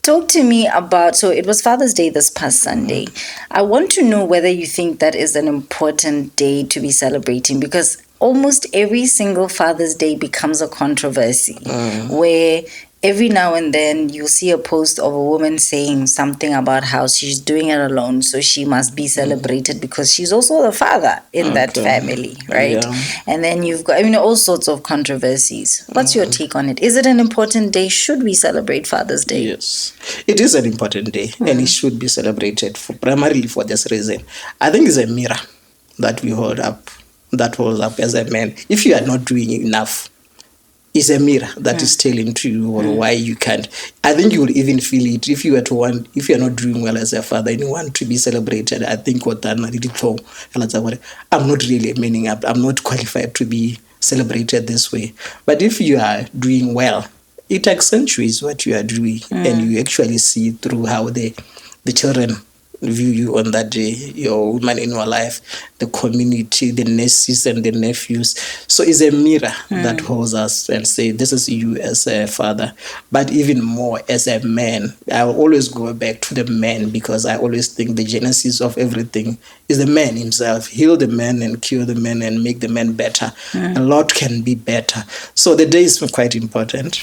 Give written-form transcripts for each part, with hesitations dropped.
Talk to me about, so it was Father's Day this past Sunday. I want to know whether you think that is an important day to be celebrating, because almost every single Father's Day becomes a controversy where every now and then you'll see a post of a woman saying something about how she's doing it alone, so she must be celebrated because she's also the father in that family, right? Yeah. And then you've got, all sorts of controversies. What's your take on it? Is it an important day? Should we celebrate Father's Day? Yes, it is an important day and it should be celebrated primarily for this reason. I think it's a mirror that we hold up, that holds up as a man. If you are not doing enough, it's a mirror that is telling to you or why you can't. I think you will even feel it if you are not doing well as a father and you want to be celebrated. I think I'm not really meaning up. I'm not qualified to be celebrated this way. But if you are doing well, it accentuates what you are doing, and you actually see through how the children view you on that day, your woman in your life, the community, the nieces and the nephews. So it's a mirror that holds us and say, this is you as a father, but even more as a man. I will always go back to the man because I always think the genesis of everything is the man himself. Heal the man and cure the man and make the man better. A lot can be better. So the day is quite important.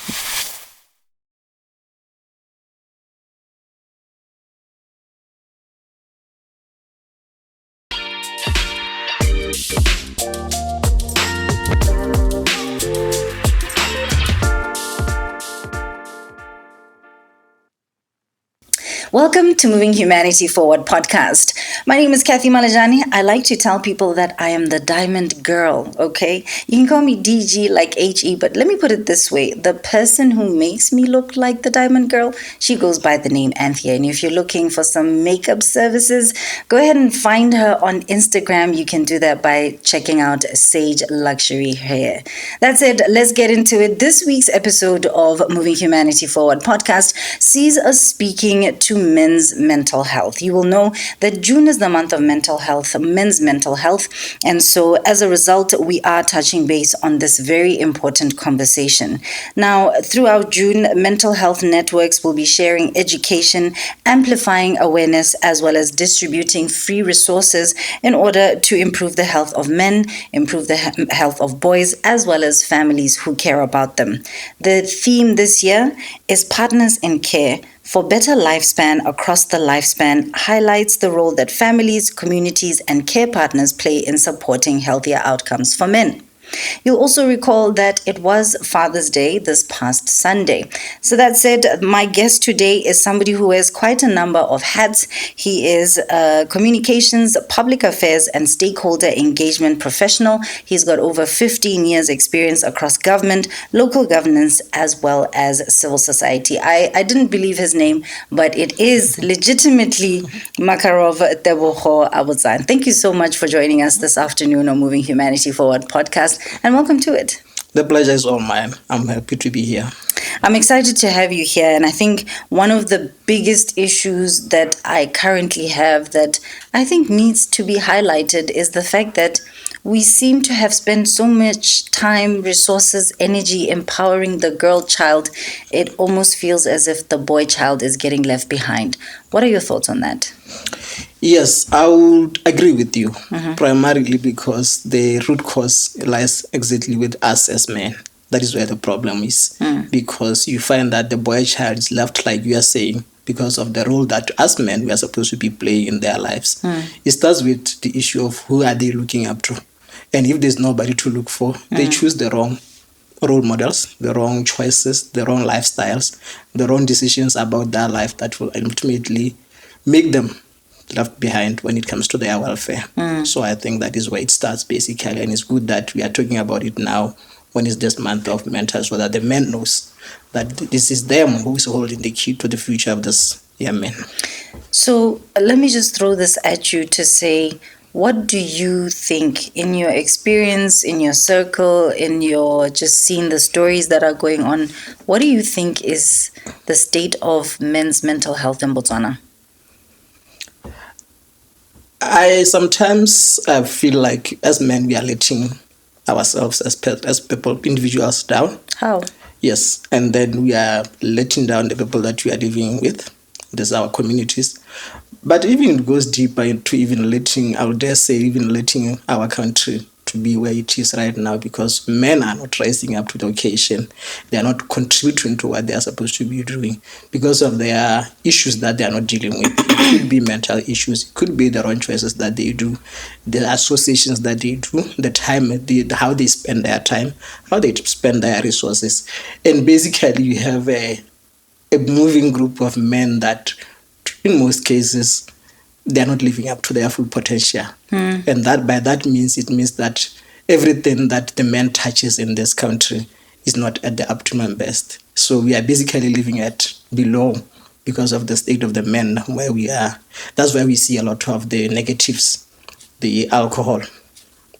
Welcome to Moving Humanity Forward podcast. My name is Kathy Malajani. I like to tell people that I am the diamond girl, okay? You can call me DG like HE, but let me put it this way. The person who makes me look like the diamond girl, she goes by the name Anthea. And if you're looking for some makeup services, go ahead and find her on Instagram. You can do that by checking out Sage Luxury Hair. That's it. Let's get into it. This week's episode of Moving Humanity Forward podcast sees us speaking to men's mental health. You will know that June is the month of mental health, men's mental health. And so as a result, we are touching base on this very important conversation. Now, throughout June, mental health networks will be sharing education, amplifying awareness, as well as distributing free resources in order to improve the health of men, improve the health of boys, as well as families who care about them. The theme this year is Partners in Care for Better Lifespan Across the Lifespan, highlights the role that families, communities, and care partners play in supporting healthier outcomes for men. You'll also recall that it was Father's Day this past Sunday. So that said, my guest today is somebody who wears quite a number of hats. He is a communications, public affairs, and stakeholder engagement professional. He's got over 15 years experience across government, local governance, as well as civil society. I didn't believe his name, but it is legitimately Makarov Tebogo Abotseng. Thank you so much for joining us this afternoon on Moving Humanity Forward podcast. And welcome to it. The pleasure is all mine. I'm happy to be here. I'm excited to have you here. And I think one of the biggest issues that I currently have that I think needs to be highlighted is the fact that we seem to have spent so much time, resources, energy empowering the girl child. It almost feels as if the boy child is getting left behind. What are your thoughts on that? Yes, I would agree with you, primarily because the root cause lies exactly with us as men. That is where the problem is, because you find that the boy child is left, like you are saying, because of the role that as men we are supposed to be playing in their lives. It starts with the issue of who are they looking up to. And if there's nobody to look for, they choose the wrong role models, the wrong choices, the wrong lifestyles, the wrong decisions about their life that will ultimately make them left behind when it comes to their welfare. So I think that is where it starts basically, and it's good that we are talking about it now when it's this month of mental, so that the man knows that this is them who is holding the key to the future of this young man. So let me just throw this at you to say, what do you think, in your experience, in your circle, in your just seeing the stories that are going on, what do you think is the state of men's mental health in Botswana? I sometimes feel like as men we are letting ourselves as people, individuals down. How? Yes, and then we are letting down the people that we are living with. These are our communities. But even it goes deeper into even letting, I would dare say, even letting our country to be where it is right now, because men are not rising up to the occasion. They are not contributing to what they are supposed to be doing because of their issues that they are not dealing with. It could be mental issues. It could be the wrong choices that they do, the associations that they do, the time, how they spend their time, how they spend their resources. And basically, you have a moving group of men that, in most cases, they are not living up to their full potential. And that by that means, it means that everything that the man touches in this country is not at the optimum best. So we are basically living at below because of the state of the men where we are. That's why we see a lot of the negatives, the alcohol,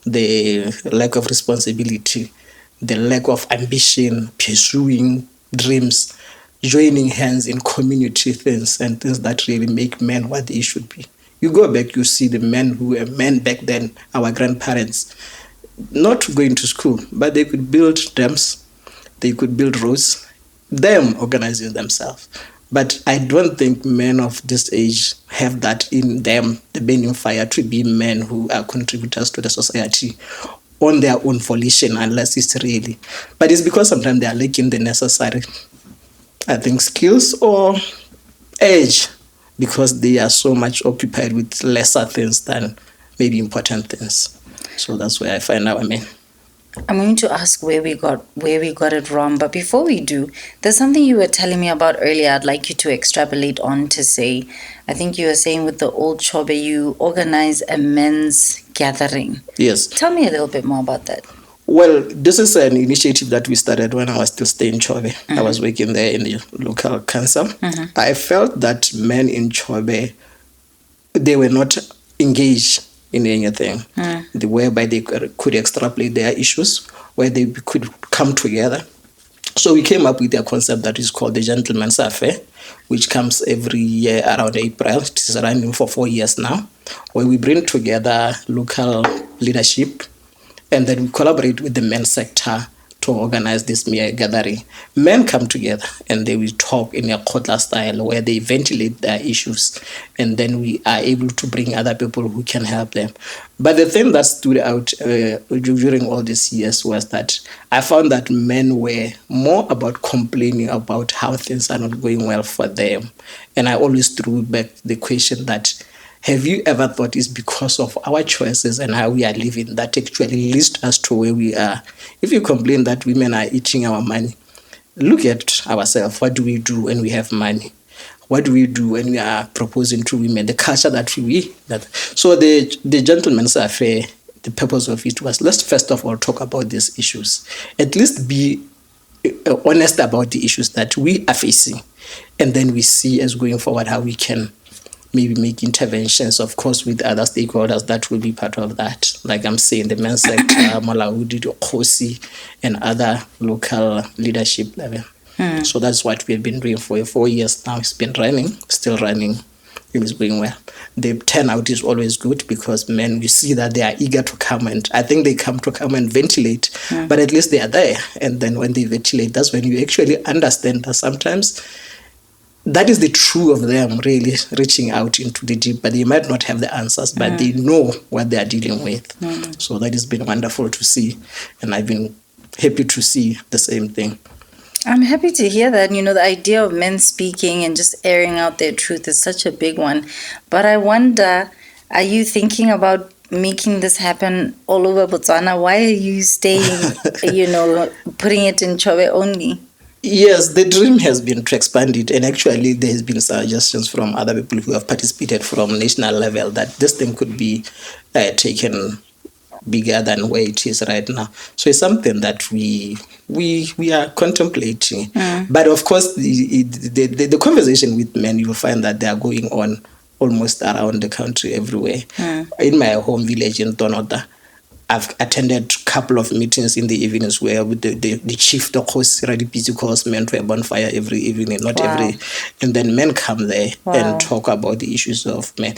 the lack of responsibility, the lack of ambition, pursuing dreams, joining hands in community things and things that really make men what they should be. You go back, you see the men who were men back then, our grandparents, not going to school, but they could build dams, they could build roads, them organizing themselves. But I don't think men of this age have that in them, the burning fire to be men who are contributors to the society on their own volition, unless it's really. But it's because sometimes they are lacking the necessary, I think, skills or age, because they are so much occupied with lesser things than maybe important things. So that's where I find our men. I'm going to ask where we got it wrong, but before we do, there's something you were telling me about earlier. I'd like you to extrapolate on to say, I think you were saying with the old Chobe, you organize a men's gathering. Yes. Tell me a little bit more about that. Well, this is an initiative that we started when I was still staying in Chobe. I was working there in the local council. I felt that men in Chobe, they were not engaged in anything, whereby they could extrapolate their issues, where they could come together. So we came up with a concept that is called the Gentleman's Affair, which comes every year around April. It is running for 4 years now, where we bring together local leadership, and then we collaborate with the men's sector to organize this mere gathering. Men come together and they will talk in a Kotla style where they ventilate their issues, and then we are able to bring other people who can help them. But the thing that stood out during all these years was that I found that men were more about complaining about how things are not going well for them. And I always threw back the question that, have you ever thought it's because of our choices and how we are living that actually leads us to where we are? If you complain that women are eating our money, look at ourselves. What do we do when we have money? What do we do when we are proposing to women? The culture that we... So the Gentleman's Affair, the purpose of it was, let's first of all talk about these issues. At least be honest about the issues that we are facing. And then we see as going forward how we can maybe make interventions, of course, with other stakeholders that will be part of that. Like I'm saying, the men's sector, Malaudi, Kosi, and other local leadership level. So that's what we've been doing for 4 years now. It's been running, still running. It is going well. The turnout is always good because men, you see that they are eager to come, and I think they come and ventilate, but at least they are there. And then when they ventilate, that's when you actually understand that sometimes that is the true of them really reaching out into the deep, but they might not have the answers, but they know what they are dealing with. So that has been wonderful to see, and I've been happy to see the same thing. I'm happy to hear that. You know, the idea of men speaking and just airing out their truth is such a big one. But I wonder, are you thinking about making this happen all over Botswana? Why are you staying, putting it in Chobe only? Yes, the dream has been to expand it, and actually there has been suggestions from other people who have participated from national level that this thing could be taken bigger than where it is right now. So it's something that we are contemplating. But of course, the conversation with men, you will find that they are going on almost around the country everywhere. In my home village in Tonota, I've attended a couple of meetings in the evenings where with the chief, the host, really busy calls men to a bonfire every evening, and then men come there and talk about the issues of men.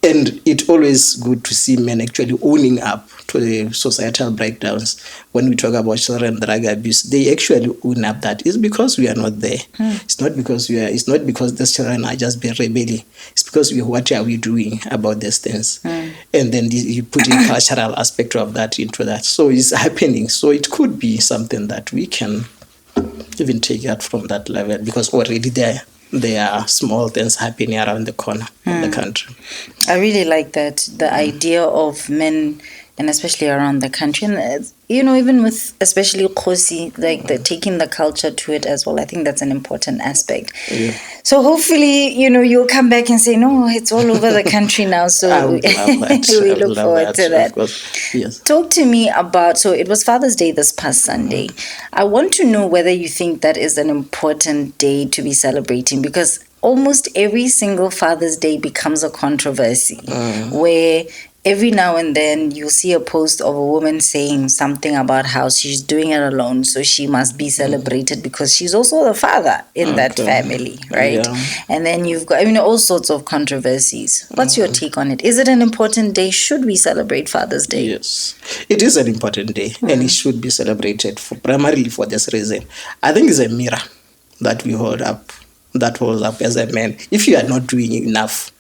And it's always good to see men actually owning up to the societal breakdowns. When we talk about children drug abuse, they actually own up that. It's because we are not there. It's not because these children are just being rebelling. It's because what are we doing about these things? And then you put a cultural aspect of that into that. So it's happening. So it could be something that we can even take it from that level, because already there are small things happening around the corner of the country. I really like that, the idea of men, and especially around the country, and even with especially Khosi, like taking the culture to it as well. I think that's an important aspect. Yeah. So hopefully, you'll come back and say, no, it's all over the country now. So I would love that. we look forward to that. Of course. Yes. Talk to me about, so it was Father's Day this past Sunday. I want to know whether you think that is an important day to be celebrating, because almost every single Father's Day becomes a controversy where every now and then you'll see a post of a woman saying something about how she's doing it alone, so she must be celebrated because she's also the father in that family, right? Yeah. And then you've got, all sorts of controversies. What's your take on it? Is it an important day? Should we celebrate Father's Day? Yes, it is an important day, and it should be celebrated primarily for this reason. I think it's a mirror that we hold up, that holds up as a man. If you are not doing enough,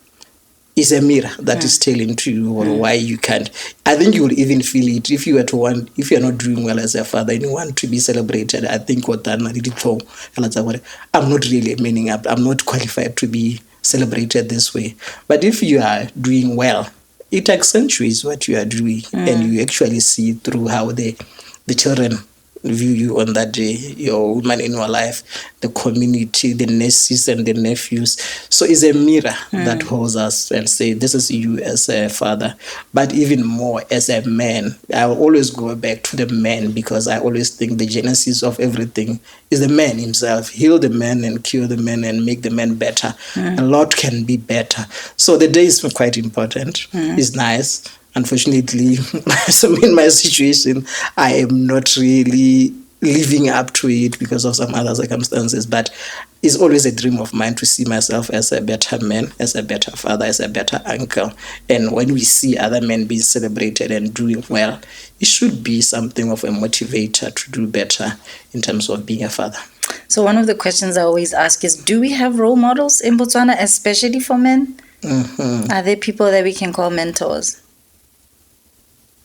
it's a mirror that is telling to you why you can't. I think you will even feel it if you are not doing well as a father and you want to be celebrated. I think I'm not really manning up. I'm not qualified to be celebrated this way. But if you are doing well, it accentuates what you are doing, and you actually see through how the children view you on that day, your woman in your life, the community, the nieces and the nephews. So it's a mirror that holds us and say, this is you as a father. But even more as a man, I will always go back to the man, because I always think the genesis of everything is the man himself. Heal the man and cure the man and make the man better. A lot can be better. So the day is quite important. It's nice. Unfortunately, in my situation, I am not really living up to it because of some other circumstances. But it's always a dream of mine to see myself as a better man, as a better father, as a better uncle. And when we see other men being celebrated and doing well, it should be something of a motivator to do better in terms of being a father. So one of the questions I always ask is, do we have role models in Botswana, especially for men? Are there people that we can call mentors?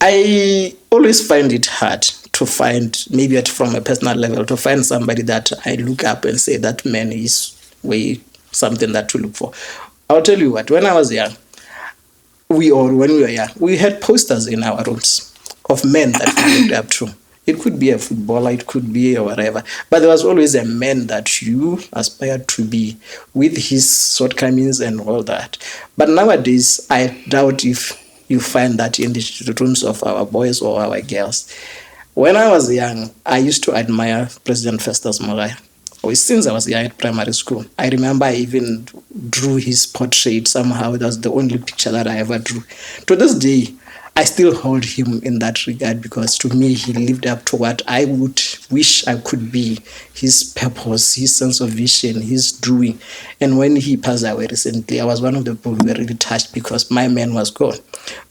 I always find it hard to find, maybe from a personal level, to find somebody that I look up and say that man is something that to look for. I'll tell you what, when I was young, when we were young, we had posters in our rooms of men that we looked up to. It could be a footballer, it could be whatever. But there was always a man that you aspired to be, with his shortcomings and all that. But nowadays, I doubt if you find that in the rooms of our boys or our girls. When I was young, I used to admire President Festus Mogae. Since I was young at primary school, I remember I even drew his portrait somehow. That was the only picture that I ever drew. To this day, I still hold him in that regard, because to me, he lived up to what I would wish I could be. His purpose, his sense of vision, his doing. And when he passed away recently, I was one of the people who were really touched, because my man was gone.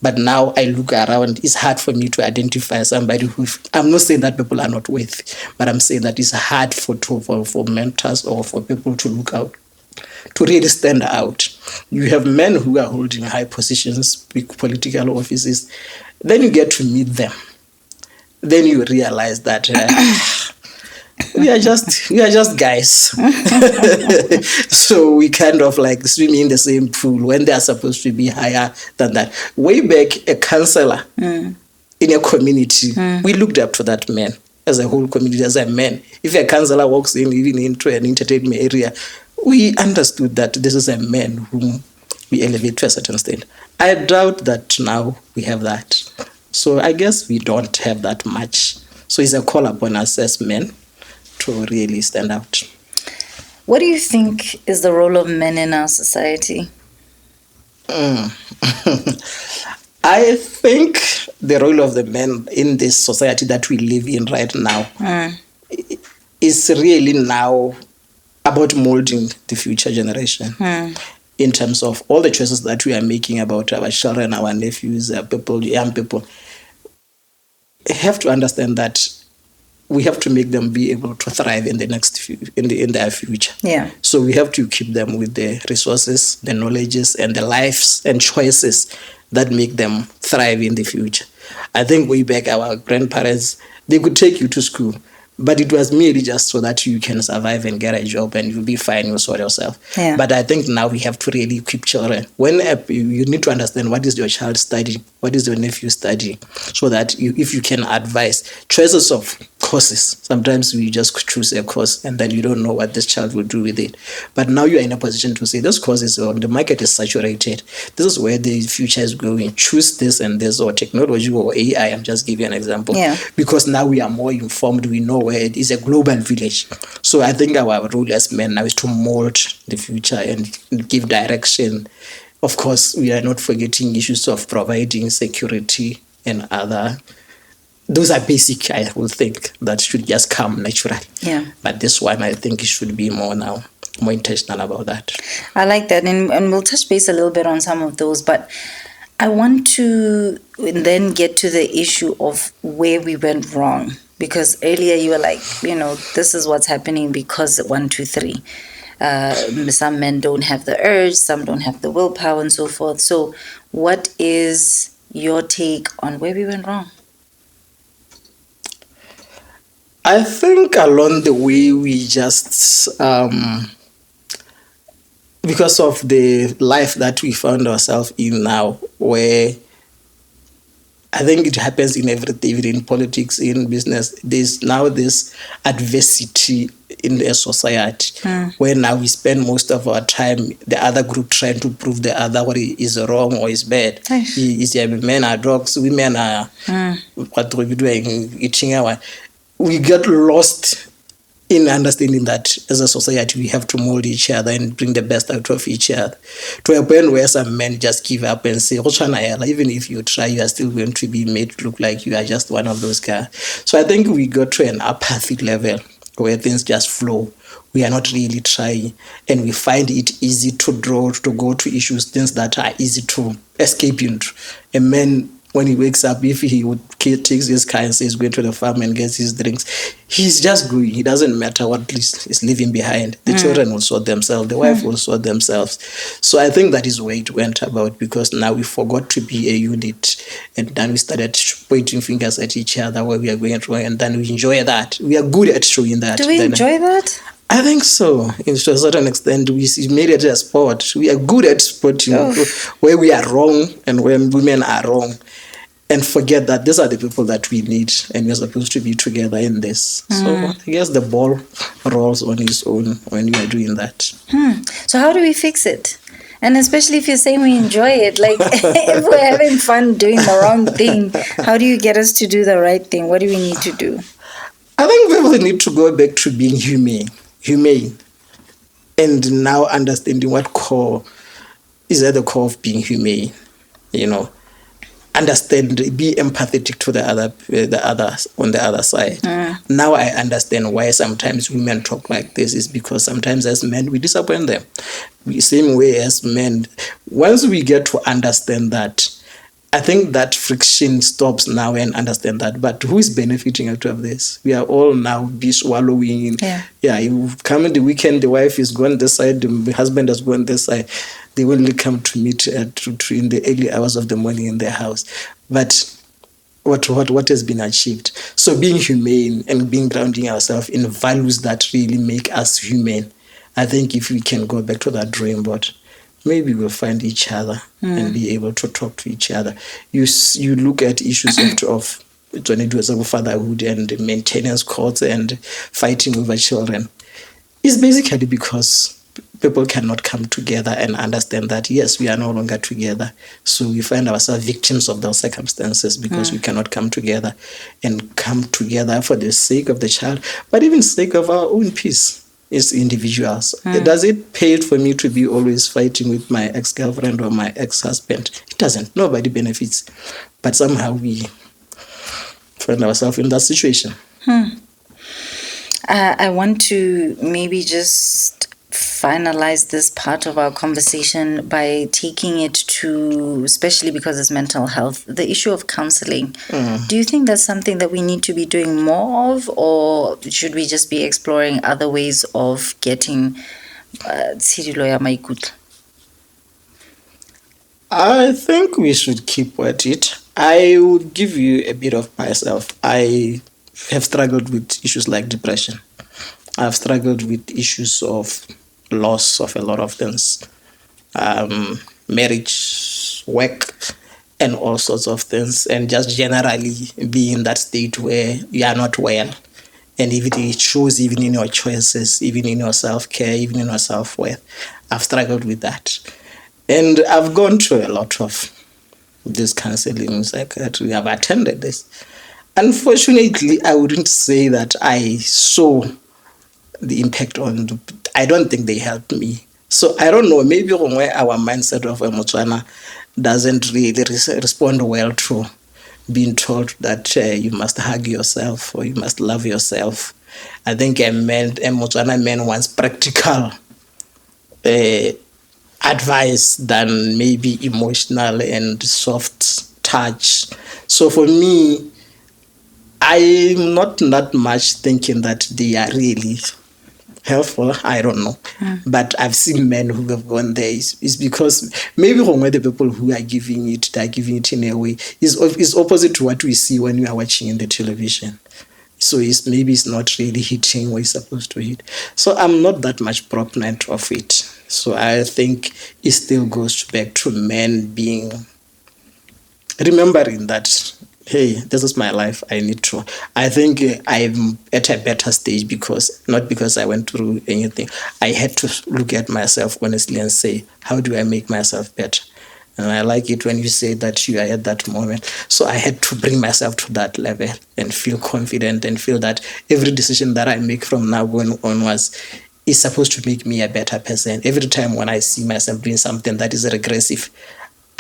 But now I look around, it's hard for me to identify somebody who, I'm not saying that people are not worthy, but I'm saying that it's hard for mentors or for people to look out, to really stand out. You have men who are holding high positions, big political offices. Then you get to meet them. Then you realize that we are just guys. So we kind of like swim in the same pool when they are supposed to be higher than that. Way back, a counselor in a community, we looked up to that man as a whole community, as a man. If a counselor walks in, even into an entertainment area, we understood that this is a man whom we elevate to a certain state. I doubt that now we have that. So I guess we don't have that much. So it's a call upon us as men to really stand out. What do you think is the role of men in our society? I think the role of the men in this society that we live in right now is really now about molding the future generation. in terms of all the choices that we are making about our children, our nephews, people, young people, have to understand that we have to make them be able to thrive in the next in their future. Yeah. So we have to keep them with the resources, the knowledges, and the lives and choices that make them thrive in the future. I think way back, our grandparents, they could take you to school, but it was merely just so that you can survive and get a job and you'll be fine, you'll sort yourself. Yeah. But I think now we have to really equip children. When you need to understand what is your child studying, what is your nephew studying, so that if you can advise choices of courses. Sometimes we just choose a course and then you don't know what this child will do with it. But now you are in a position to say this course is the market is saturated. This is where the future is going. Choose this and this, or technology or AI. I'm just giving an example. Yeah. Because now we are more informed. We know where it is a global village. So I think our role as men now is to mold the future and give direction. Of course, we are not forgetting issues of providing security and other. Those are basic, I would think, that should just come naturally. Yeah. But this one, I think it should be more intentional about that. I like that. And we'll touch base a little bit on some of those. But I want to then get to the issue of where we went wrong. Because earlier you were like, this is what's happening because 1, 2, 3. Some men don't have the urge, some don't have the willpower, and so forth. So what is your take on where we went wrong? I think along the way we just, because of the life that we found ourselves in now, where I think it happens in everything, even in politics, in business, there's now this adversity in the society, where now we spend most of our time, the other group trying to prove the other what is wrong or is bad. Men are dogs, women are what we doing, eating our. We get lost in understanding that as a society we have to mold each other and bring the best out of each other, to a point where some men just give up and say, even if you try, you are still going to be made to look like you are just one of those guys. So I think we got to an apathy level where things just flow. We are not really trying, and we find it easy to go to issues, things that are easy to escape into. A man, when he wakes up, if he takes his car and says he's going to the farm and gets his drinks, he's just going. It doesn't matter what is leaving behind. The children will sort themselves. The wife will sort themselves. So I think that is where it went about, because now we forgot to be a unit, and then we started pointing fingers at each other where we are going wrong, and then we enjoy that. We are good at showing that. Do we enjoy that? I think so. To a certain extent, we made it a sport. We are good at spotting where we are wrong and when women are wrong. And forget that these are the people that we need, and we're supposed to be together in this. So I guess the ball rolls on its own when you are doing that. So how do we fix it? And especially if you're saying we enjoy it, like if we're having fun doing the wrong thing, how do you get us to do the right thing? What do we need to do? I think people need to go back to being humane, and now understanding what core is at the core of being humane. Understand, be empathetic to the others on the other side. Now I understand why sometimes women talk like this, is because sometimes as men we disappoint them. Same way as men, once we get to understand that, I think that friction stops now and understand that. But who is benefiting out of this? We are all now be swallowing. You come in the weekend, the wife is going this side, the husband has gone this side. They will come to meet in the early hours of the morning in their house. But what has been achieved? So being humane and grounding ourselves in values that really make us human. I think if we can go back to that drawing board, maybe we'll find each other and be able to talk to each other. You look at issues of fatherhood and maintenance costs and fighting over children. It's basically because people cannot come together and understand that, yes, we are no longer together. So we find ourselves victims of those circumstances because we cannot come together for the sake of the child, but even sake of our own peace. As individuals. Does it pay for me to be always fighting with my ex-girlfriend or my ex-husband? It doesn't. Nobody benefits. But somehow we find ourselves in that situation. I want to maybe just finalize this part of our conversation by taking it to, especially because it's mental health, the issue of counseling. Do you think that's something that we need to be doing more of, or should we just be exploring other ways of getting tshirilo ya maikutlo? I think we should keep at it. I would give you a bit of myself. I have struggled with issues like depression. I've struggled with issues of loss of a lot of things, marriage, work, and all sorts of things, and just generally be in that state where you are not well. And even it shows even in your choices, even in your self-care, even in your self-worth. I've struggled with that. And I've gone through a lot of this counseling, psychiatry. I've attended this. Unfortunately, I wouldn't say that I saw the impact on. I don't think they helped me. So I don't know, maybe our mindset of Botswana doesn't really respond well to being told that you must hug yourself or you must love yourself. I think a Botswana man wants practical advice than maybe emotional and soft touch. So for me, I'm not that much thinking that they are really helpful. I don't know. But I've seen men who have gone there. It's because maybe the people who are giving it, they're giving it in a way is opposite to what we see when we are watching in the television. So maybe it's not really hitting where it's supposed to hit. So I'm not that much proponent of it. So I think it still goes back to men remembering that, hey, this is my life. I think I'm at a better stage not because I went through anything. I had to look at myself honestly and say, how do I make myself better? And I like it when you say that you are at that moment. So I had to bring myself to that level and feel confident and feel that every decision that I make from now going onwards is supposed to make me a better person. Every time when I see myself doing something that is regressive,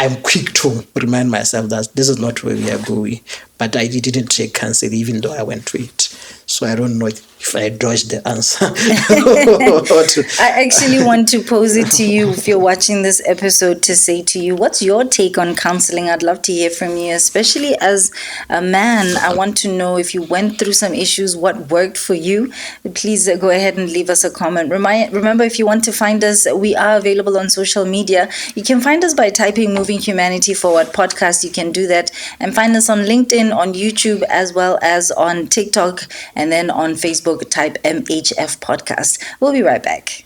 I'm quick to remind myself that this is not where we are going. But I didn't take counsel even though I went to it. So I don't know if I dodged the answer. I actually want to pose it to you if you're watching this episode to say to you, what's your take on counseling? I'd love to hear from you, especially as a man. I want to know if you went through some issues, what worked for you. Please go ahead and leave us a comment. Remember, if you want to find us, we are available on social media. You can find us by typing Moving Humanity Forward Podcast. You can do that and find us on LinkedIn, on YouTube, as well as on TikTok, and then on Facebook, type MHF Podcast. We'll be right back.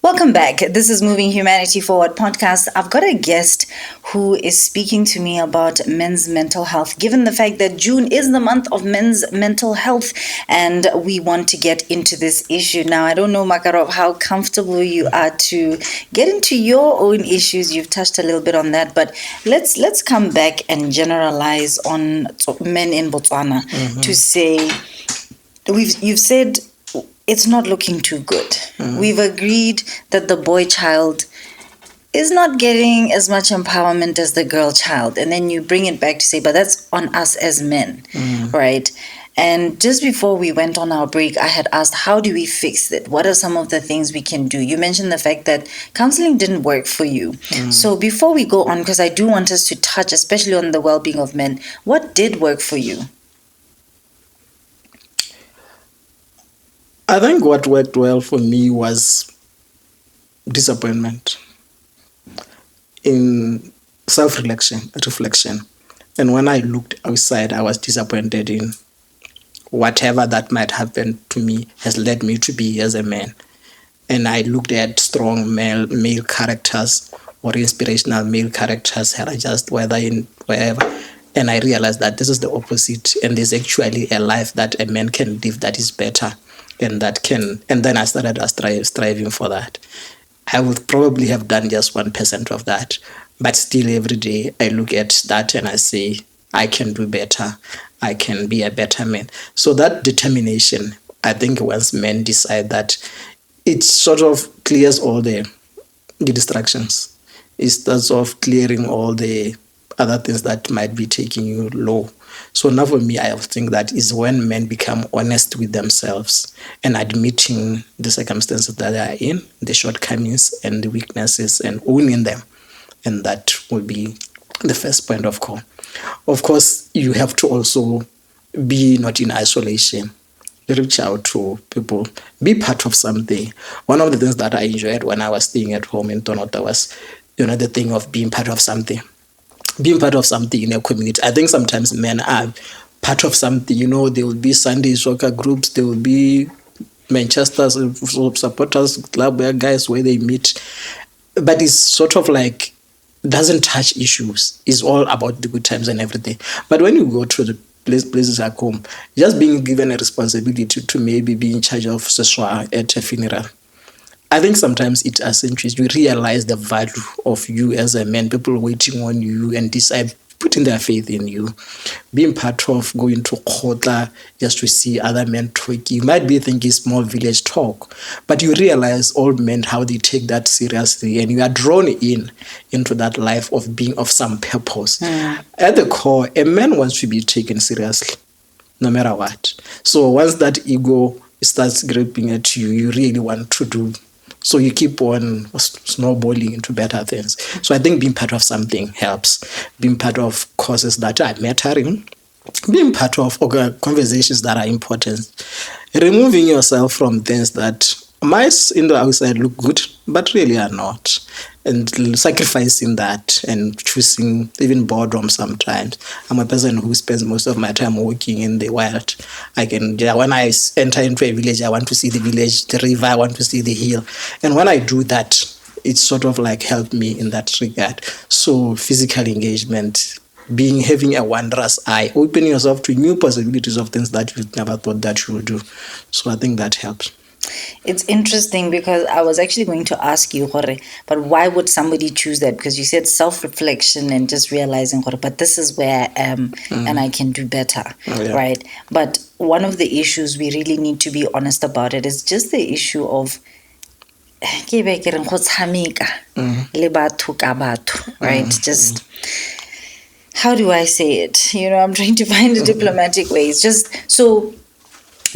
Welcome back. This is Moving Humanity Forward podcast. I've got a guest who is speaking to me about men's mental health, given the fact that June is the month of men's mental health, and we want to get into this issue. Now, I don't know, Makarov, how comfortable you are to get into your own issues. You've touched a little bit on that, but let's come back and generalize on men in Botswana to say, you've said it's not looking too good. We've agreed that the boy child is not getting as much empowerment as the girl child. And then you bring it back to say, but that's on us as men, right? And just before we went on our break, I had asked, how do we fix it? What are some of the things we can do? You mentioned the fact that counseling didn't work for you. So before we go on, because I do want us to touch, especially on the well-being of men, what did work for you? I think what worked well for me was disappointment in reflection. And when I looked outside, I was disappointed in whatever that might happen to me has led me to be as a man. And I looked at strong male characters or inspirational male characters, just whether in wherever. And I realized that this is the opposite. And there's actually a life that a man can live that is better. And then I started striving for that. I would probably have done just 1% of that, but still every day I look at that and I say, I can do better. I can be a better man. So that determination, I think once men decide that, it sort of clears all the distractions. it starts off clearing all the other things that might be taking you low. So now for me, I think that is when men become honest with themselves and admitting the circumstances that they are in, the shortcomings and the weaknesses, and owning them. And that will be the first point of call. Of course, you have to also be not in isolation. Reach out to people, be part of something. One of the things that I enjoyed when I was staying at home in Toronto was, the thing of being part of something. Being part of something in a community. I think sometimes men are part of something. There will be Sunday soccer groups, there will be Manchester supporters club where they meet. But it's sort of like doesn't touch issues. It's all about the good times and everything. But when you go to the places like home, just being given a responsibility to maybe be in charge of Seswa at a funeral, I think sometimes it accentuates. You realize the value of you as a man, people waiting on you and decide, putting their faith in you. Being part of going to Kotla just to see other men talking. You might be thinking small village talk, but you realize old men, how they take that seriously, and you are drawn into that life of being of some purpose. At the core, a man wants to be taken seriously, no matter what. So once that ego starts gripping at you, you really want to do. So you keep on snowballing into better things. So I think being part of something helps. Being part of causes that are mattering. Being part of conversations that are important. Removing yourself from things that might in the outside look good, but really are not. And sacrificing that and choosing even boredom sometimes. I'm a person who spends most of my time walking in the wild. When I enter into a village, I want to see the village, the river, I want to see the hill. And when I do that, it's sort of like helped me in that regard. So physical engagement, having a wanderer's eye, opening yourself to new possibilities of things that you never thought that you would do. So I think that helps. It's interesting because I was actually going to ask you, Jorge, but why would somebody choose that? Because you said self-reflection and just realizing, Jorge, but this is where I am and I can do better, right? But one of the issues we really need to be honest about it is just the issue of right? Just how do I say it? I'm trying to find a diplomatic way. It's just so.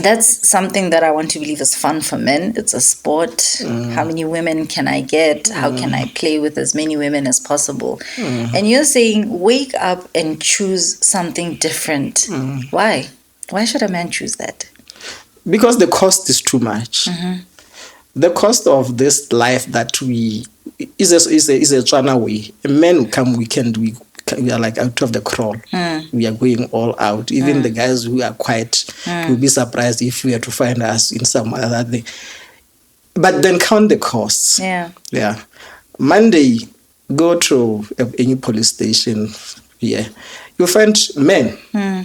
That's something that I want to believe is fun for men. It's a sport. How many women can I get? How can I play with as many women as possible? And you're saying wake up and choose something different. Why? Why should a man choose that? Because the cost is too much. The cost of this life that is a Tswana way. Men who come weekend, we are like out of the crawl. We are going all out. Even the guys who are quiet will be surprised if we are to find us in some other thing. But then count the costs. Yeah. Monday, go to any police station here. You find men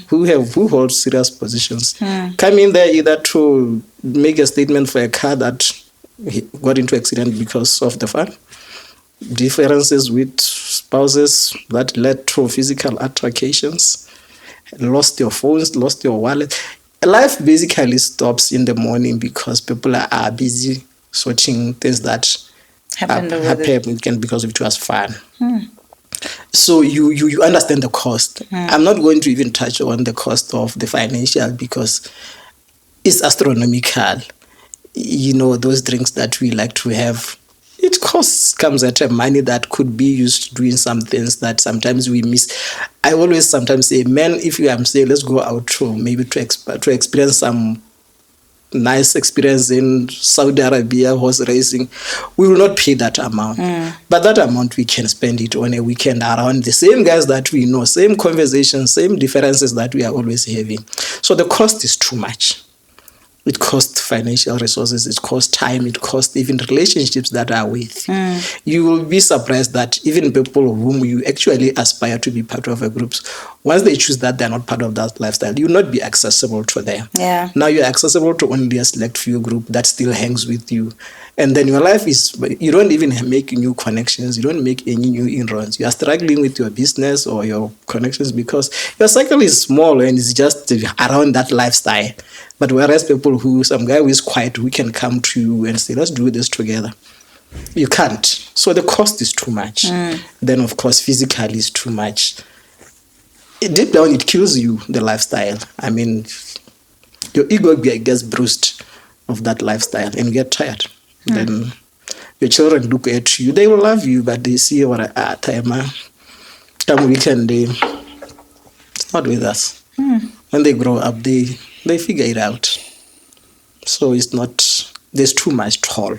who hold serious positions come in there either to make a statement for a car that got into accident because of the fun, differences with spouses that led to physical altercations, lost your phones, lost your wallet. Life basically stops in the morning because people are busy sorting things that happen because it was fun. So you understand the cost. I'm not going to even touch on the cost of the financial because it's astronomical. Those drinks that we like to have, it comes at a money that could be used doing some things that sometimes we miss. I always sometimes say, man, if you am saying let's go out to maybe to experience some nice experience in Saudi Arabia, horse racing, we will not pay that amount. But that amount we can spend it on a weekend around the same guys that we know, same conversations, same differences that we are always having. So the cost is too much. It costs financial resources, it costs time, it costs even relationships that are with you. You will be surprised that even people whom you actually aspire to be part of a group, once they choose that they're not part of that lifestyle, you will not be accessible to them. Now you're accessible to only a select few group that still hangs with you. And then your life is, you don't even make new connections, you don't make any new inroads. You are struggling with your business or your connections because your cycle is small and it's just around that lifestyle. But whereas some guy who is quiet, we can come to you and say, let's do this together. You can't. So the cost is too much. Then, of course, physically is too much. Deep down, it kills you, the lifestyle. I mean, your ego gets bruised of that lifestyle and you get tired. Then your children look at you. They will love you, but they see what come weekend, it's not with us. When they grow up, they figure it out. So it's not, there's too much toll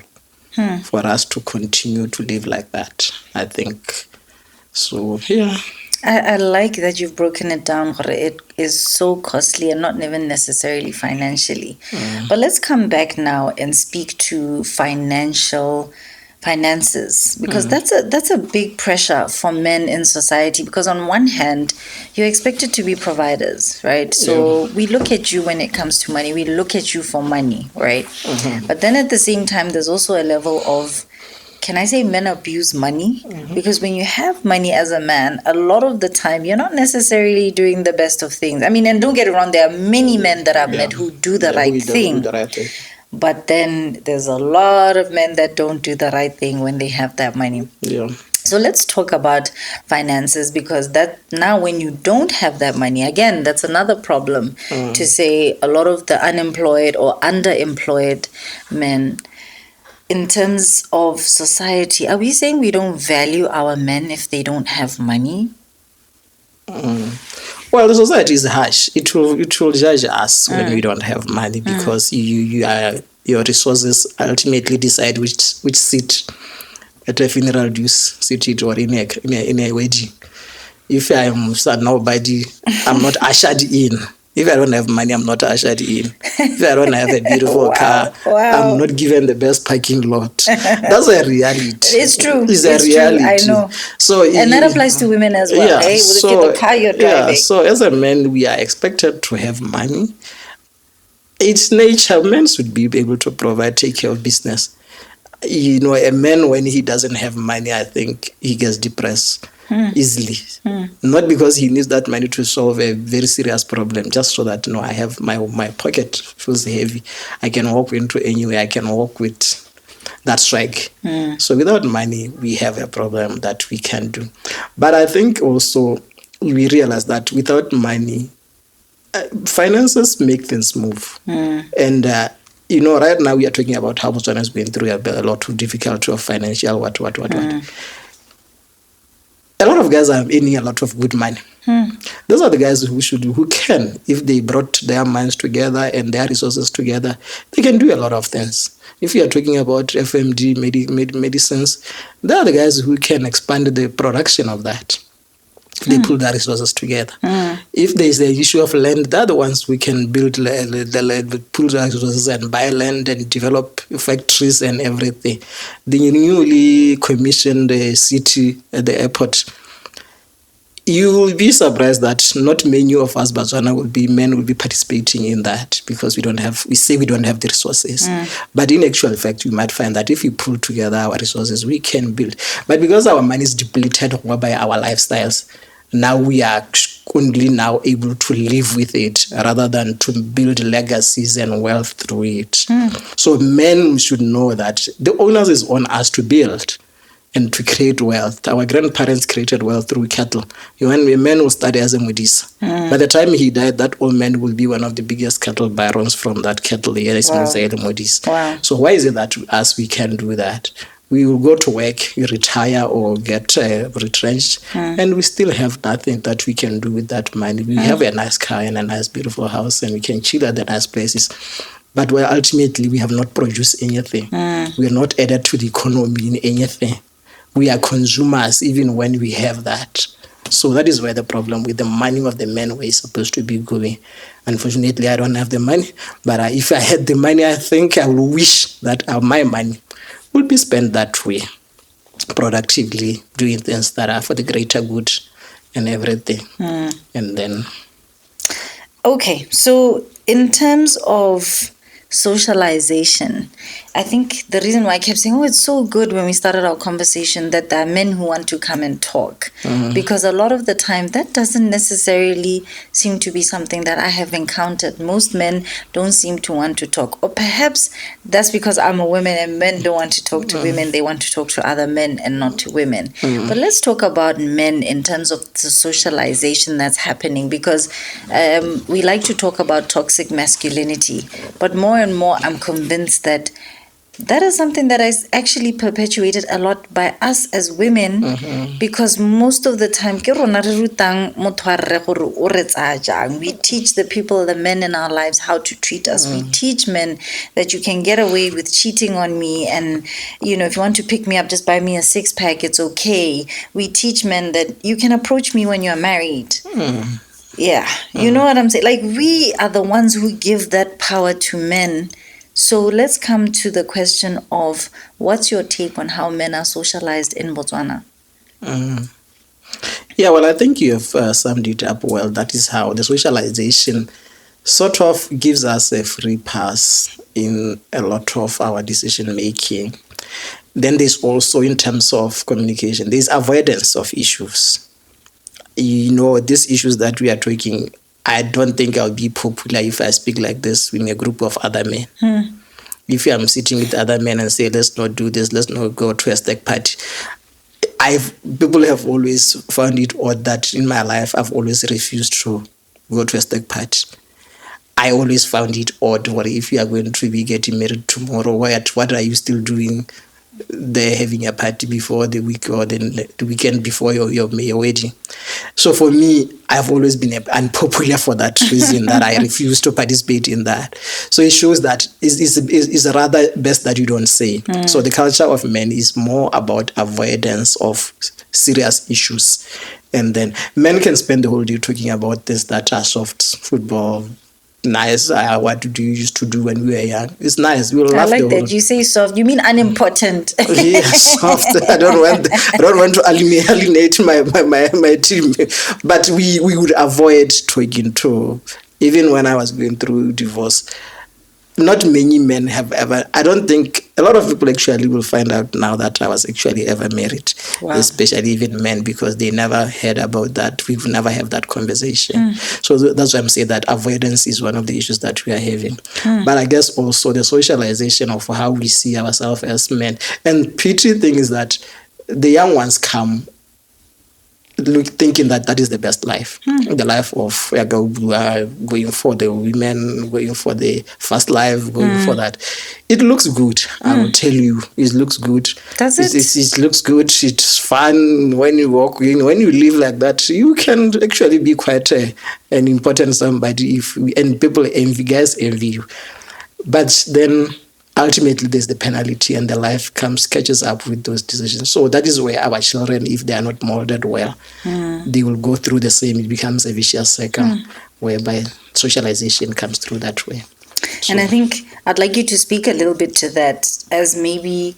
for us to continue to live like that, I think. So, yeah. I like that you've broken it down. It is so costly and not even necessarily financially. But let's come back now and speak to finances, because that's a big pressure for men in society. Because on one hand, you're expected to be providers, right? So we look at you when it comes to money. We look at you for money, right? But then at the same time, there's also a level of, can I say, men abuse money? Because when you have money as a man, a lot of the time you're not necessarily doing the best of things. I mean, and don't get it wrong, there are many men that I've met who do the right thing. But then there's a lot of men that don't do the right thing when they have that money. Yeah. So let's talk about finances, because that now when you don't have that money, again, that's another problem to say a lot of the unemployed or underemployed men. In terms of society, are we saying we don't value our men if they don't have money? Well, the society is harsh. It will judge us when we don't have money, because your resources ultimately decide which seat at a funeral do you sit it, or in a wedding. If I am nobody, I'm not ushered in. If I don't have money, I'm not ushered in. If I don't have a beautiful car, I'm not given the best parking lot. That's a reality. It's true. It's a reality. True. I know. So and that applies to women as well. Yeah. So, the car you're driving. Yeah. So as a man, we are expected to have money. It's nature. Men should be able to provide, take care of business. You know, a man, when he doesn't have money, I think he gets depressed easily. Not because he needs that money to solve a very serious problem, just so that, I have my pocket feels heavy. I can walk into anywhere. I can walk with that strike. So without money, we have a problem that we can do. But I think also we realize that without money, finances make things move. And right now we are talking about how Botswana has been through a lot of difficulty of financial what. A lot of guys are earning a lot of good money. Those are the guys who can, if they brought their minds together and their resources together, they can do a lot of things. If you are talking about FMD medicines, they are the guys who can expand the production of that. They pull their resources together. If there is the issue of land, they're the ones who can build the land, pull their resources and buy land and develop factories and everything. The newly commissioned city at the airport, you will be surprised that not many of us Botswana men will be participating in that, because we say we don't have the resources. But in actual fact, you might find that if we pull together our resources, we can build. But because our money is depleted by our lifestyles, now we are only now able to live with it rather than to build legacies and wealth through it. So men should know that the onus is on us to build and to create wealth. Our grandparents created wealth through cattle. When a man was studied as a Modis, by the time he died, that old man will be one of the biggest cattle barons from that cattle area. Wow. So why is it that us, we can do that? We will go to work, we retire or get retrenched, and we still have nothing that we can do with that money. We have a nice car and a nice beautiful house, and we can chill at the nice places. But ultimately, we have not produced anything. We are not added to the economy in anything. We are consumers even when we have that. So that is where the problem with the money of the men were supposed to be going. Unfortunately, I don't have the money. But if I had the money, I think I would wish that my money would be spent that way, productively, doing things that are for the greater good and everything. And then... Okay, so in terms of socialization I think the reason why I kept saying, oh, it's so good when we started our conversation that there are men who want to come and talk. Because a lot of the time, that doesn't necessarily seem to be something that I have encountered. Most men don't seem to want to talk. Or perhaps that's because I'm a woman and men don't want to talk to women. They want to talk to other men and not to women. But let's talk about men in terms of the socialization that's happening, because we like to talk about toxic masculinity. But more and more, I'm convinced that that is something that is actually perpetuated a lot by us as women, because most of the time we teach the people, the men in our lives, how to treat us. We teach men that you can get away with cheating on me, and if you want to pick me up, just buy me a 6-pack, it's okay. We teach men that you can approach me when you're married. Yeah, you know what I'm saying? Like, we are the ones who give that power to men. So let's come to the question of, what's your take on how men are socialized in Botswana? Yeah, well, I think you have summed it up well. That is how the socialization sort of gives us a free pass in a lot of our decision making. Then there's also, in terms of communication, there's avoidance of issues. These issues that we are talking, I don't think I'll be popular if I speak like this in a group of other men. If I'm sitting with other men and say, let's not do this, let's not go to a stag party. People have always found it odd that in my life I've always refused to go to a stag party. I always found it odd. What if you are going to be getting married tomorrow? What are you still doing there, having a party before the week or the weekend before your wedding? So for me, I've always been unpopular for that reason, that I refuse to participate in that. So it shows that it's rather best that you don't say. So the culture of men is more about avoidance of serious issues. And then men can spend the whole day talking about things that are soft: football, nice. What do you used to do when we were young? It's nice. We'll I laugh like the that whole. you say soft. You mean unimportant? Yeah, soft. I don't want to alienate my team, but we would avoid talking to. Even when I was going through divorce, not many men have ever. I don't think a lot of people actually will find out now that I was actually ever married. Wow. Especially even men, because they never heard about that. We've never had that conversation. So that's why I'm saying that avoidance is one of the issues that we are having. But I guess also the socialization of how we see ourselves as men. And pity thing is that the young ones come thinking that is the best life, the life of going for the women, going for the first life, going for that. It looks good. I will tell you, it looks good. Does it? It looks good. It's fun when you walk in. When you live like that, you can actually be quite an important somebody. And people guys envy you. But then ultimately there's the penalty, and the life catches up with those decisions. So that is where our children, if they are not molded well, they will go through the same. It becomes a vicious cycle whereby socialization comes through that way. And I think I'd like you to speak a little bit to that as maybe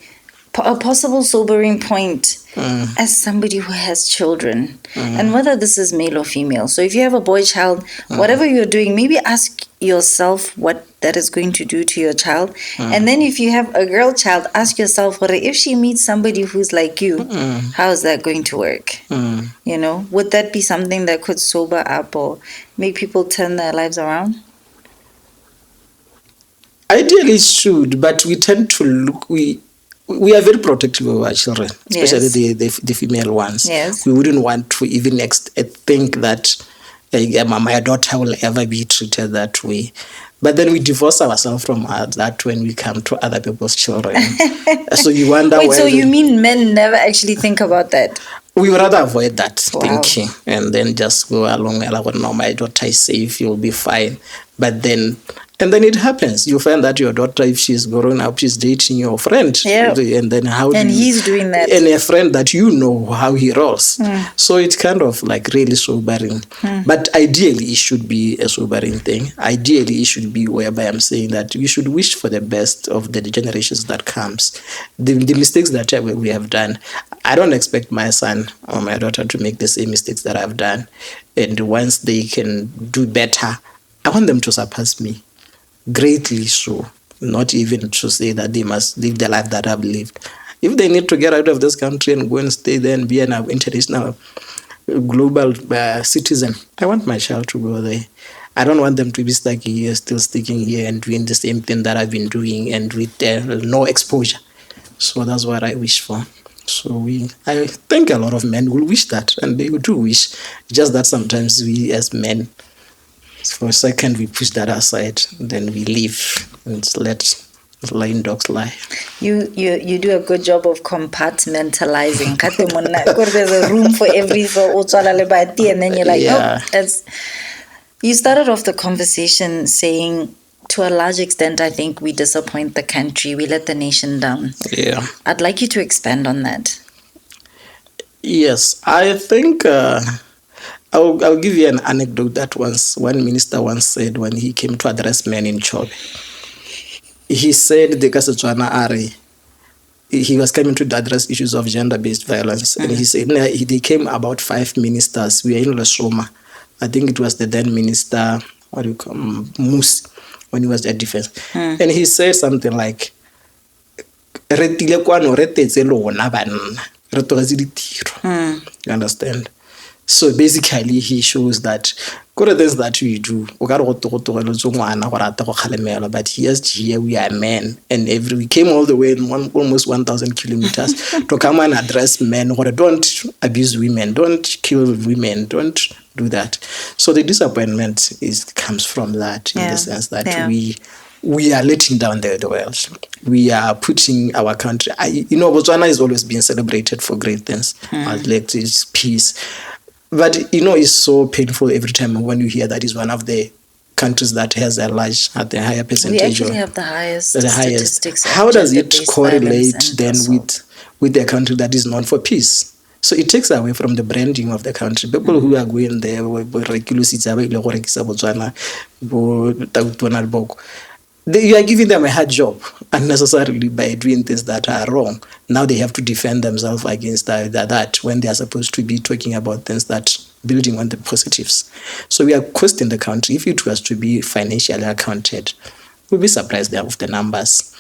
a possible sobering point as somebody who has children, and whether this is male or female. So if you have a boy child, whatever you're doing, maybe ask yourself what that is going to do to your child. And then if you have a girl child, ask yourself, if she meets somebody who's like you, how is that going to work? Would that be something that could sober up or make people turn their lives around? Ideally it should, but we tend to look, we are very protective of our children, especially the female ones. Yes. We wouldn't want to even think that my daughter will ever be treated that way. But then we divorce ourselves from that when we come to other people's children. So you wonder Wait, so you mean men never actually think about that? We would rather avoid that thinking and then just go along. No, my daughter is safe, you'll be fine. But then it happens. You find that your daughter, if she's grown up, she's dating your friend. Yeah. And then he's doing that. And a friend that you know how he rolls. So it's kind of like really sobering. But ideally, it should be a sobering thing. Ideally, it should be whereby I'm saying that we should wish for the best of the generations that comes. The mistakes that we have done, I don't expect my son or my daughter to make the same mistakes that I've done. And once they can do better, I want them to surpass me. Greatly so. not even to say that they must live the life that I've lived. If they need to get out of this country and go and stay there and be an international, global citizen, I want my child to go there. I don't want them to be stuck here, still sticking here and doing the same thing that I've been doing and with no exposure. So that's what I wish for. So I think a lot of men will wish that, and they do wish. Just that sometimes we as men, for a second, we push that aside, then we leave and let lying dogs lie. You do a good job of compartmentalizing. There's a room for everything, and then you're like, Yeah. oh, that's. You started off the conversation saying, to a large extent, I think we disappoint the country. We let the nation down. Yeah. I'd like you to expand on that. Yes, I think I'll give you an anecdote that one minister once said when he came to address men in Chobe. He said the Botswana are he was coming to address issues of gender-based violence, and he said they came about 5 ministers. We are in Lesoma. I think it was the then minister, what do you call Moose, when he was at defense, and he said something like, you understand? So basically, he shows that things that we do, but here we are men, and we came all the way in almost 1,000 kilometers to come and address men. Don't abuse women, don't kill women, don't do that. So the disappointment comes from that, in the sense that we are letting down the world. We are putting our country. Botswana has always been celebrated for great things, like peace. But it's so painful every time when you hear that is one of the countries that has a higher percentage. We actually have the highest statistics. How does it correlate then with the country that is known for peace? So it takes away from the branding of the country. People who are going there, you are giving them a hard job unnecessarily by doing things that are wrong. Now they have to defend themselves against that when they are supposed to be talking about things that building on the positives. So we are costing the country. If it was to be financially accounted, we'll be surprised of the numbers.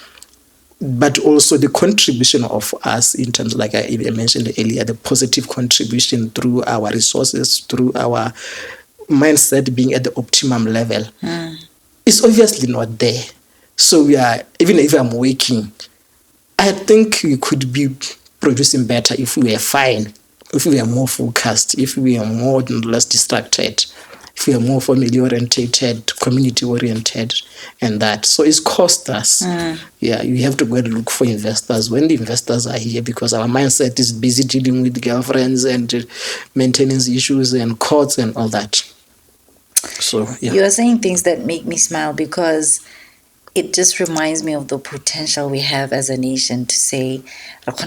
But also the contribution of us in terms, like I mentioned earlier, the positive contribution through our resources, through our mindset being at the optimum level. It's obviously not there. So we are, even if I'm working, I think we could be producing better if we were fine, if we were more focused, if we are more and less distracted, if we are more family-orientated, community-oriented, and that. So it's cost us. Yeah, you have to go and look for investors when the investors are here, because our mindset is busy dealing with girlfriends and maintenance issues and courts and all that. So you are saying things that make me smile, because it just reminds me of the potential we have as a nation to say, let's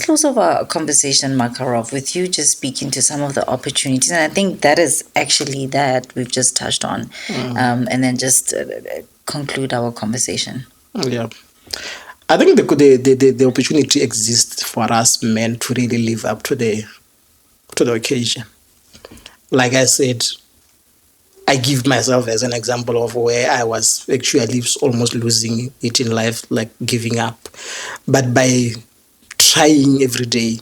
close off our conversation, Makarov, with you just speaking to some of the opportunities, and I think that is actually that we've just touched on, and then just conclude our conversation. Yeah, I think the opportunity exists for us men to really live up to the occasion. Like I said, I give myself as an example of where I was actually almost losing it in life, like giving up. But by trying every day,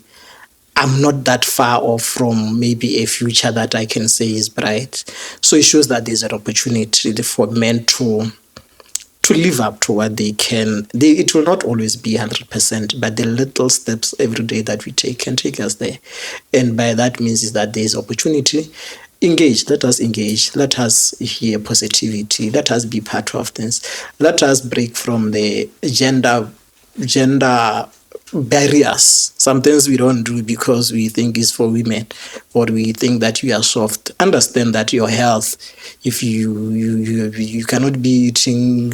I'm not that far off from maybe a future that I can say is bright. So it shows that there's an opportunity for men to live up to what they can. It will not always be 100%, but the little steps every day that we take can take us there. And by that means is that there's opportunity. Let us engage. Let us hear positivity. Let us be part of things. Let us break from the gender barriers. Some things we don't do because we think it's for women, or we think that you are soft. Understand that your health, if you cannot be eating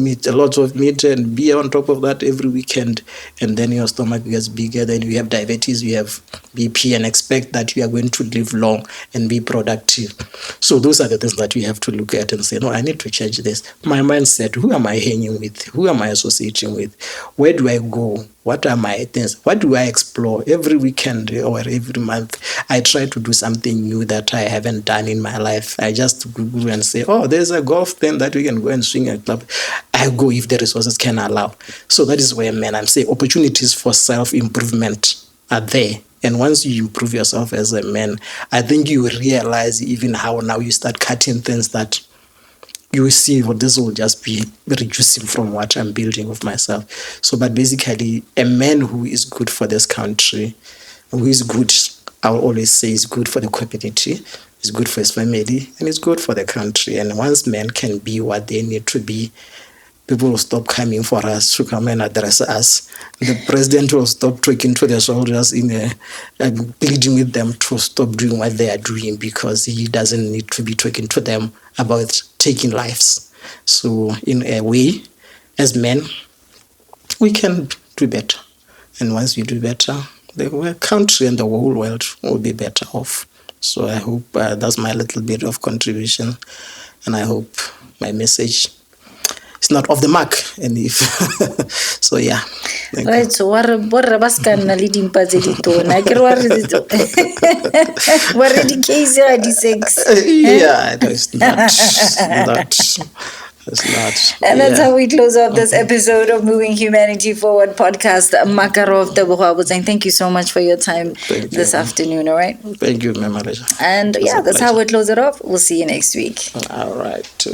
meat, a lot of meat, and be on top of that every weekend, and then your stomach gets bigger, then you have diabetes, you have BP, and expect that you are going to live long and be productive. So those are the things that we have to look at and say, no, I need to change this. My mindset, who am I hanging with? Who am I associating with? Where do I go? What are my things? What do I explore every weekend or every month? I try to do something new that I haven't done in my life. I just Google and say, oh, there's a golf thing that we can go and swing at club. I go if the resources can allow. So that is where, man, I'm saying opportunities for self-improvement are there. And once you improve yourself as a man, I think you realize even how now you start cutting things that you see, well, this will just be reducing from what I'm building with myself. So, but basically, a man who is good for this country, who is good, I'll always say is good for the community, is good for his family, and is good for the country. And once men can be what they need to be, people will stop coming for us to come and address us. The president will stop talking to the soldiers pleading with them to stop doing what they are doing, because he doesn't need to be talking to them about taking lives. So in a way, as men, we can do better. And once we do better, the country and the whole world will be better off. So I hope that's my little bit of contribution. And I hope my message it's not off the mark. And if so, yeah. Right, so what baskan na leading party dito na kirwa dito. What the case 6. Yeah, no, it's not. It's not. And that's how we close off this episode of Moving Humanity Forward podcast. Makarov Tebogo Abotseng, thank you so much for your time this afternoon, all right? Thank you, Mama. And yeah, that's how we close it off. We'll see you next week. All right.